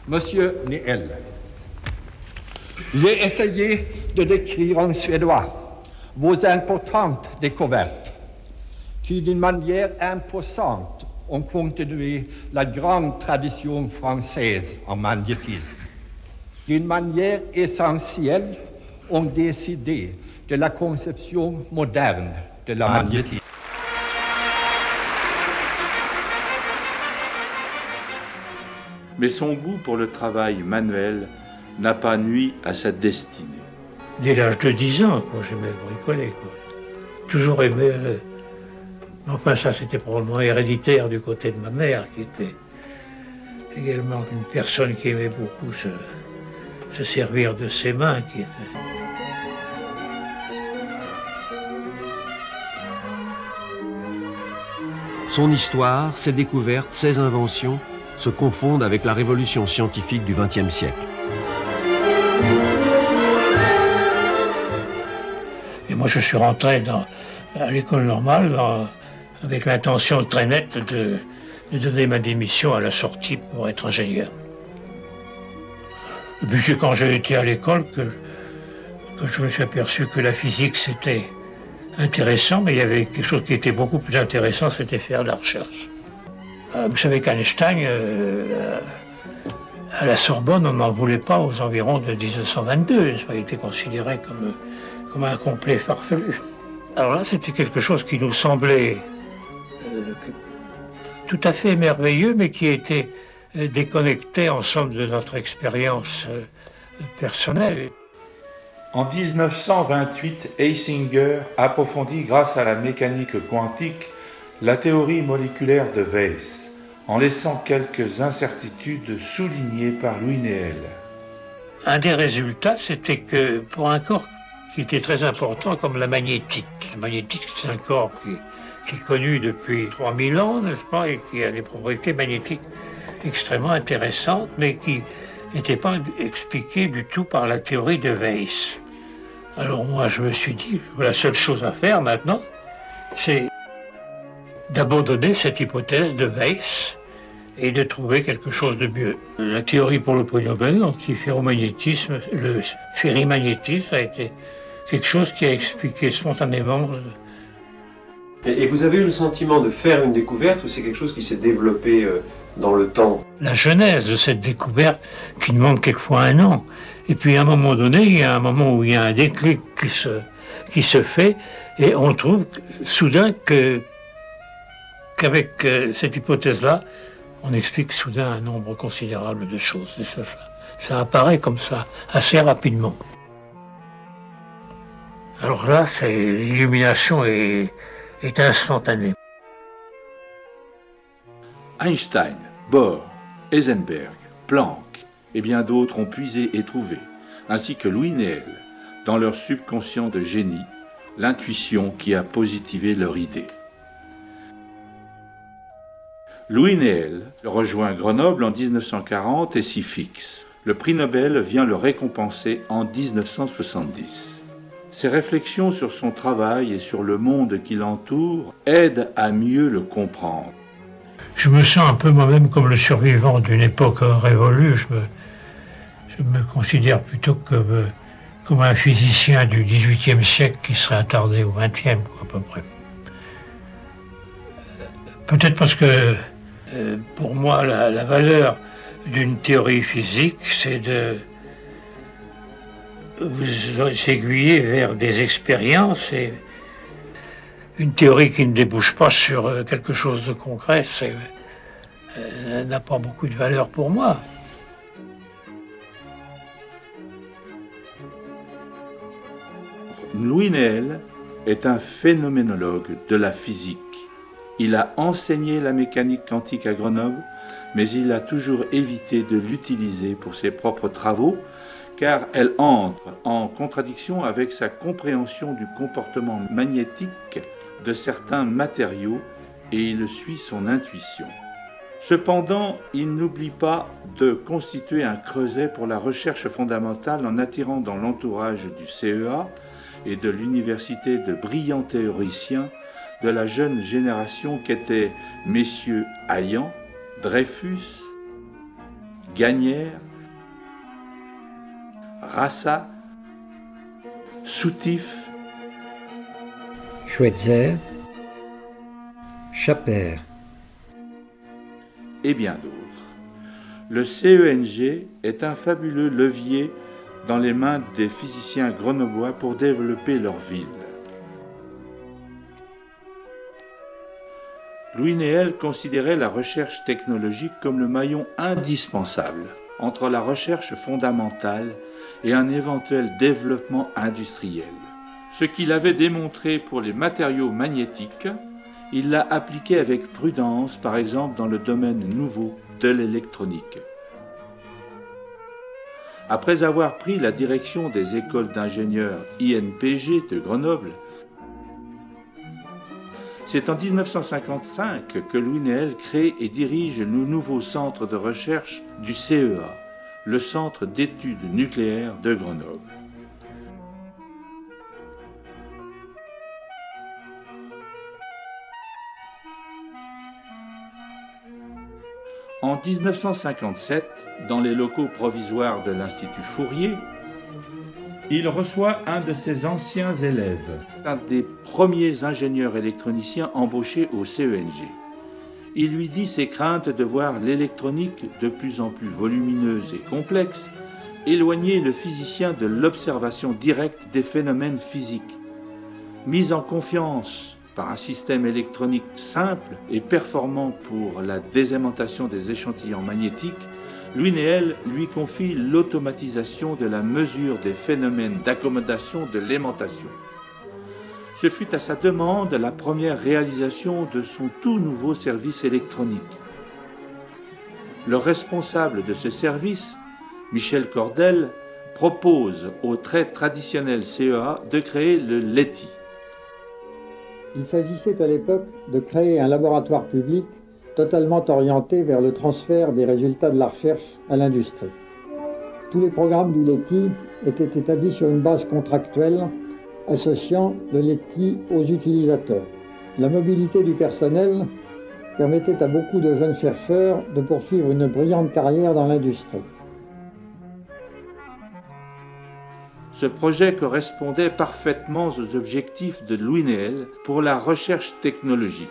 Monsieur Néel, j'ai essayé de décrire en suédois vos importantes découvertes qui, d'une manière imposante, ont continué la grande tradition française en magnétisme. D'une manière essentielle, ont décidé de la conception moderne de la magnétisme. Mais son goût pour le travail manuel n'a pas nui à sa destinée. Dès l'âge de 10 ans, j'aimais bricoler. Toujours aimé. Enfin, ça, c'était probablement héréditaire du côté de ma mère, qui était également une personne qui aimait beaucoup se servir de ses mains. Son histoire, ses découvertes, ses inventions se confondent avec la révolution scientifique du XXe siècle. Et moi, je suis rentré à l'école normale avec l'intention très nette de donner ma démission à la sortie pour être ingénieur. Et puis c'est quand j'ai été à l'école que je me suis aperçu que la physique, c'était intéressant, mais il y avait quelque chose qui était beaucoup plus intéressant, c'était faire de la recherche. Vous savez qu'Einstein, à la Sorbonne, on n'en voulait pas aux environs de 1922. Il était considéré comme un complet farfelu. Alors là, c'était quelque chose qui nous semblait tout à fait merveilleux, mais qui était déconnecté en somme de notre expérience personnelle. En 1928, Hisinger approfondit grâce à la mécanique quantique la théorie moléculaire de Weiss, en laissant quelques incertitudes soulignées par Louis Néel. Un des résultats, c'était que pour un corps qui était très important comme la magnétite c'est un corps qui est connu depuis 3000 ans, n'est-ce pas, et qui a des propriétés magnétiques extrêmement intéressantes, mais qui n'étaient pas expliquées du tout par la théorie de Weiss. Alors moi, je me suis dit, la seule chose à faire maintenant, c'est d'abandonner cette hypothèse de Weiss et de trouver quelque chose de mieux. La théorie pour le prix Nobel, l'antiferromagnétisme, le ferrimagnétisme, a été quelque chose qui a expliqué spontanément. Et vous avez eu le sentiment de faire une découverte ou c'est quelque chose qui s'est développé dans le temps? La genèse de cette découverte qui demande quelquefois un an. Et puis à un moment donné, il y a un moment où il y a un déclic qui se fait et on trouve soudain qu'avec cette hypothèse-là, on explique soudain un nombre considérable de choses. Et ça apparaît comme ça, assez rapidement. Alors là, l'illumination est instantanée. Einstein, Bohr, Heisenberg, Planck et bien d'autres ont puisé et trouvé, ainsi que Louis Néel, dans leur subconscient de génie, l'intuition qui a positivé leur idée. Louis Néel rejoint Grenoble en 1940 et s'y fixe. Le prix Nobel vient le récompenser en 1970. Ses réflexions sur son travail et sur le monde qui l'entoure aident à mieux le comprendre. Je me sens un peu moi-même comme le survivant d'une époque révolue. Je me considère plutôt comme un physicien du XVIIIe siècle qui serait attardé au XXe, à peu près. Peut-être parce que pour moi, la valeur d'une théorie physique, c'est de vous aiguiller vers des expériences et une théorie qui ne débouche pas sur quelque chose de concret, n'a pas beaucoup de valeur pour moi. Louis Néel est un phénoménologue de la physique. Il a enseigné la mécanique quantique à Grenoble, mais il a toujours évité de l'utiliser pour ses propres travaux, car elle entre en contradiction avec sa compréhension du comportement magnétique de certains matériaux et il suit son intuition. Cependant, il n'oublie pas de constituer un creuset pour la recherche fondamentale en attirant dans l'entourage du CEA et de l'université de brillants théoriciens de la jeune génération qu'étaient messieurs Hayan, Dreyfus, Gagnière, Rassa, Soutif, Schweitzer, Schapper et bien d'autres. Le CENG est un fabuleux levier dans les mains des physiciens grenoblois pour développer leur ville. Louis Néel considérait la recherche technologique comme le maillon indispensable entre la recherche fondamentale et un éventuel développement industriel. Ce qu'il avait démontré pour les matériaux magnétiques, il l'a appliqué avec prudence, par exemple dans le domaine nouveau de l'électronique. Après avoir pris la direction des écoles d'ingénieurs INPG de Grenoble, c'est en 1955 que Louis Néel crée et dirige le nouveau centre de recherche du CEA, le Centre d'études nucléaires de Grenoble. En 1957, dans les locaux provisoires de l'Institut Fourier, il reçoit un de ses anciens élèves, un des premiers ingénieurs électroniciens embauchés au CENG. Il lui dit ses craintes de voir l'électronique de plus en plus volumineuse et complexe éloigner le physicien de l'observation directe des phénomènes physiques. Mise en confiance par un système électronique simple et performant pour la désaimantation des échantillons magnétiques, Louis Néel lui confie l'automatisation de la mesure des phénomènes d'accommodation de l'aimantation. Ce fut à sa demande la première réalisation de son tout nouveau service électronique. Le responsable de ce service, Michel Cordel, propose au très traditionnel CEA de créer le LETI. Il s'agissait à l'époque de créer un laboratoire public totalement orienté vers le transfert des résultats de la recherche à l'industrie. Tous les programmes du LETI étaient établis sur une base contractuelle associant le LETI aux utilisateurs. La mobilité du personnel permettait à beaucoup de jeunes chercheurs de poursuivre une brillante carrière dans l'industrie. Ce projet correspondait parfaitement aux objectifs de Louis Néel pour la recherche technologique.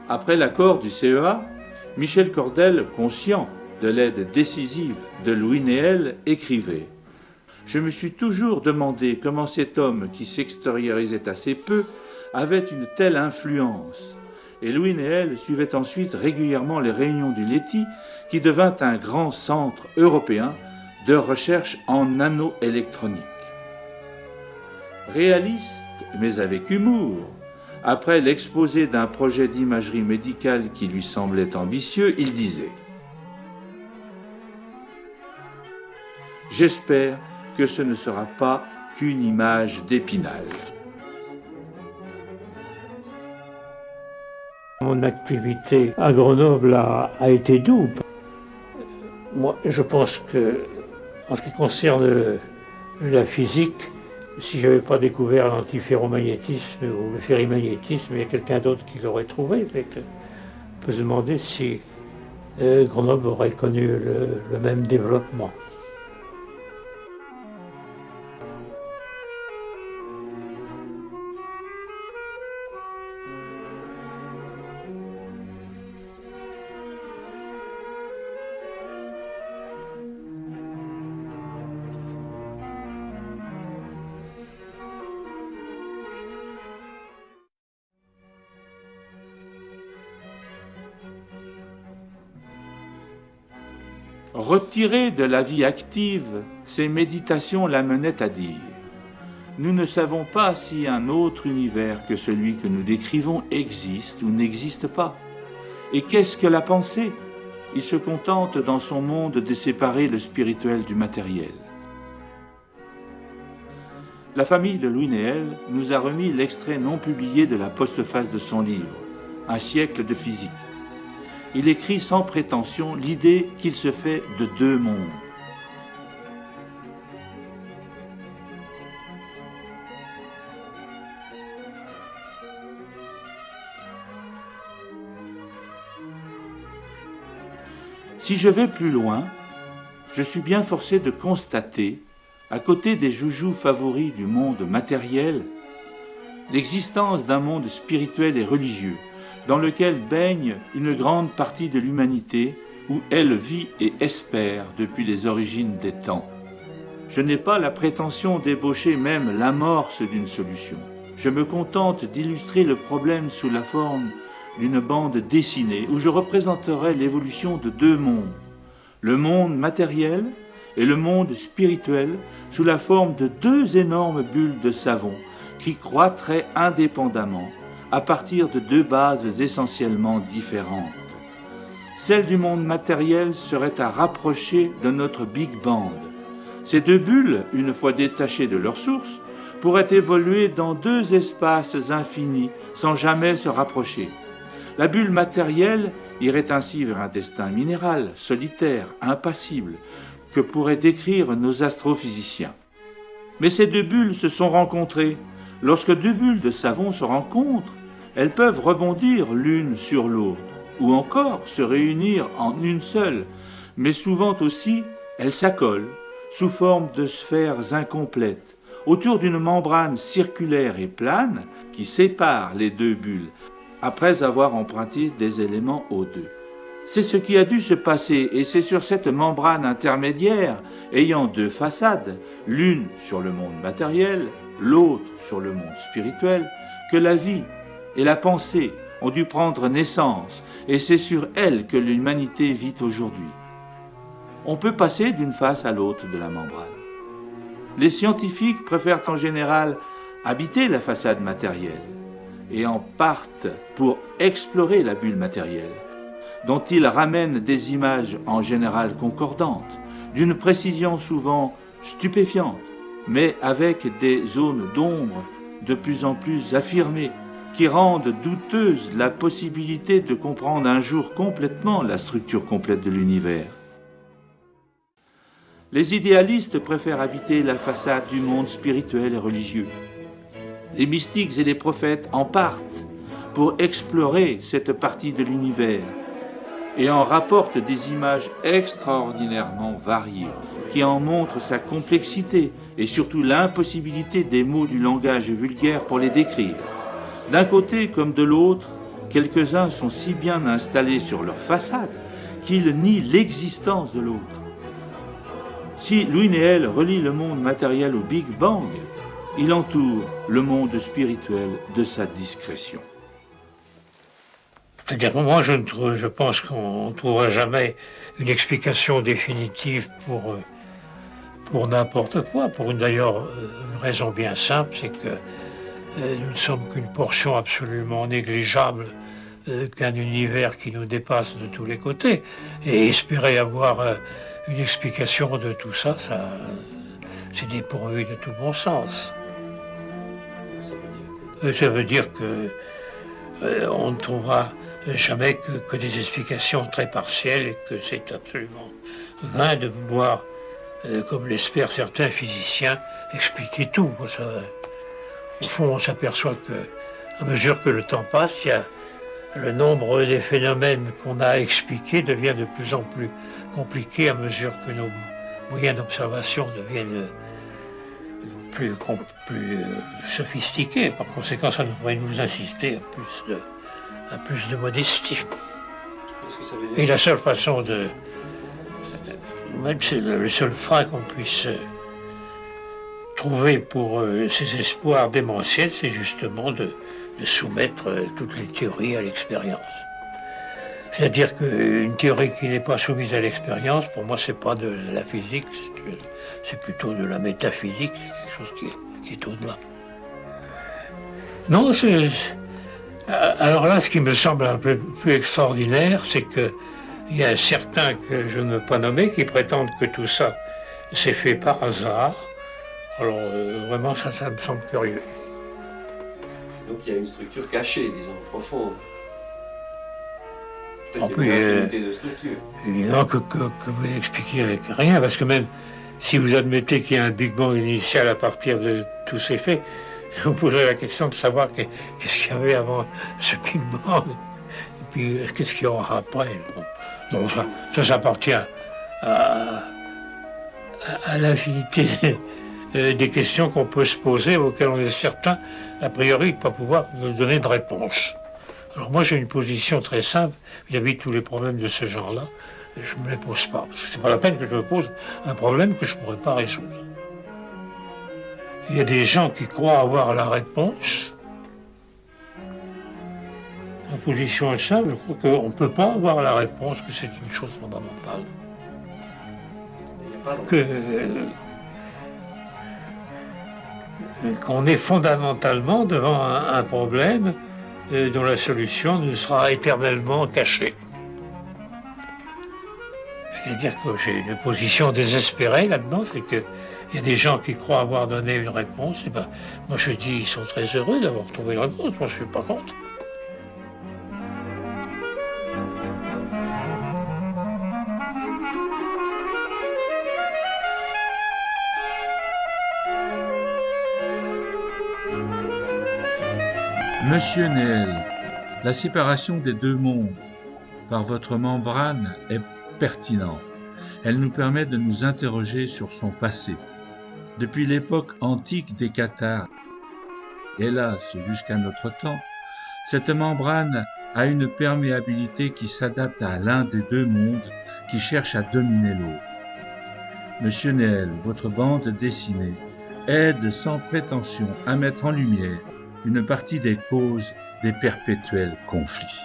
Après l'accord du CEA, Michel Cordel, conscient de l'aide décisive de Louis Néel, écrivait « Je me suis toujours demandé comment cet homme qui s'extériorisait assez peu avait une telle influence. » Et Louis Néel suivait ensuite régulièrement les réunions du LETI, qui devint un grand centre européen de recherche en nanoélectronique. Réaliste, mais avec humour, après l'exposé d'un projet d'imagerie médicale qui lui semblait ambitieux, il disait « J'espère que ce ne sera pas qu'une image d'Épinal. » Mon activité à Grenoble a été double. Moi, je pense que, en ce qui concerne la physique, si je n'avais pas découvert l'antiferromagnétisme ou le ferrimagnétisme, il y a quelqu'un d'autre qui l'aurait trouvé. On peut se demander si Grenoble aurait connu le même développement. Retiré de la vie active, ses méditations l'amenaient à dire « Nous ne savons pas si un autre univers que celui que nous décrivons existe ou n'existe pas. Et qu'est-ce que la pensée ? Il se contente dans son monde de séparer le spirituel du matériel. » La famille de Louis Néel nous a remis l'extrait non publié de la postface de son livre « Un siècle de physique ». Il écrit sans prétention l'idée qu'il se fait de deux mondes. Si je vais plus loin, je suis bien forcé de constater, à côté des joujoux favoris du monde matériel, l'existence d'un monde spirituel et religieux, dans lequel baigne une grande partie de l'humanité, où elle vit et espère depuis les origines des temps. Je n'ai pas la prétention d'ébaucher même l'amorce d'une solution. Je me contente d'illustrer le problème sous la forme d'une bande dessinée, où je représenterai l'évolution de deux mondes, le monde matériel et le monde spirituel, sous la forme de deux énormes bulles de savon qui croîtraient indépendamment à partir de deux bases essentiellement différentes. Celle du monde matériel serait à rapprocher de notre Big Bang. Ces deux bulles, une fois détachées de leur source, pourraient évoluer dans deux espaces infinis sans jamais se rapprocher. La bulle matérielle irait ainsi vers un destin minéral, solitaire, impassible, que pourraient décrire nos astrophysiciens. Mais ces deux bulles se sont rencontrées. Lorsque deux bulles de savon se rencontrent, elles peuvent rebondir l'une sur l'autre, ou encore se réunir en une seule, mais souvent aussi elles s'accolent, sous forme de sphères incomplètes, autour d'une membrane circulaire et plane qui sépare les deux bulles, après avoir emprunté des éléments O2. C'est ce qui a dû se passer, et c'est sur cette membrane intermédiaire, ayant deux façades, l'une sur le monde matériel, l'autre sur le monde spirituel, que la vie et la pensée ont dû prendre naissance, et c'est sur elle que l'humanité vit aujourd'hui. On peut passer d'une face à l'autre de la membrane. Les scientifiques préfèrent en général habiter la façade matérielle, et en partent pour explorer la bulle matérielle, dont ils ramènent des images en général concordantes, d'une précision souvent stupéfiante, mais avec des zones d'ombre de plus en plus affirmées, qui rendent douteuse la possibilité de comprendre un jour complètement la structure complète de l'univers. Les idéalistes préfèrent habiter la façade du monde spirituel et religieux. Les mystiques et les prophètes en partent pour explorer cette partie de l'univers et en rapportent des images extraordinairement variées qui en montrent sa complexité et surtout l'impossibilité des mots du langage vulgaire pour les décrire. D'un côté comme de l'autre, quelques-uns sont si bien installés sur leur façade qu'ils nient l'existence de l'autre. Si Louis Néel relie le monde matériel au Big Bang, il entoure le monde spirituel de sa discrétion. C'est-à-dire que moi, je pense qu'on ne trouvera jamais une explication définitive pour n'importe quoi. Pour d'ailleurs une raison bien simple, c'est que nous ne sommes qu'une portion absolument négligeable qu'un univers qui nous dépasse de tous les côtés. Et espérer avoir une explication de tout ça, c'est dépourvu de tout bon sens. Ça veut dire que on ne trouvera jamais que des explications très partielles et que c'est absolument vain de vouloir, comme l'espèrent certains physiciens, expliquer tout. Ça, au fond, on s'aperçoit qu'à mesure que le temps passe, le nombre des phénomènes qu'on a expliqués devient de plus en plus compliqué à mesure que nos moyens d'observation deviennent plus sophistiqués. Par conséquent, ça devrait nous insister à plus de modestie. Et la seule façon même c'est le seul frein qu'on puisse trouver pour ces espoirs démentiels, c'est justement de soumettre toutes les théories à l'expérience. C'est-à-dire qu'une théorie qui n'est pas soumise à l'expérience, pour moi, c'est pas de la physique, c'est plutôt de la métaphysique, c'est quelque chose qui est au-delà. Non, alors là, ce qui me semble un peu plus extraordinaire, c'est qu'il y a certains que je ne veux pas nommer qui prétendent que tout ça s'est fait par hasard. Alors, vraiment, ça me semble curieux. Donc il y a une structure cachée, disons, profonde. En plus, de structure. Évidemment que vous expliquez avec rien, parce que même si vous admettez qu'il y a un Big Bang initial à partir de tous ces faits, vous poserez la question de savoir qu'est-ce qu'il y avait avant ce Big Bang, et puis qu'est-ce qu'il y aura après. Bon, Donc ça appartient à l'infinité des questions qu'on peut se poser, auxquelles on est certain, a priori, de ne pas pouvoir donner de réponse. Alors moi, j'ai une position très simple vis-à-vis de tous les problèmes de ce genre-là. Je ne me les pose pas, parce que c'est pas la peine que je me pose un problème que je ne pourrais pas résoudre. Il y a des gens qui croient avoir la réponse. Ma position est simple, je crois qu'on ne peut pas avoir la réponse, que c'est une chose fondamentale. Qu'on est fondamentalement devant un problème dont la solution nous sera éternellement cachée. C'est-à-dire que j'ai une position désespérée là-dedans, c'est qu'il y a des gens qui croient avoir donné une réponse, et ben, moi je dis ils sont très heureux d'avoir trouvé une réponse, moi je ne suis pas contre. Monsieur Néel, la séparation des deux mondes par votre membrane est pertinente. Elle nous permet de nous interroger sur son passé. Depuis l'époque antique des Cathares, hélas jusqu'à notre temps, cette membrane a une perméabilité qui s'adapte à l'un des deux mondes qui cherche à dominer l'autre. Monsieur Néel, votre bande dessinée aide sans prétention à mettre en lumière une partie des causes des perpétuels conflits.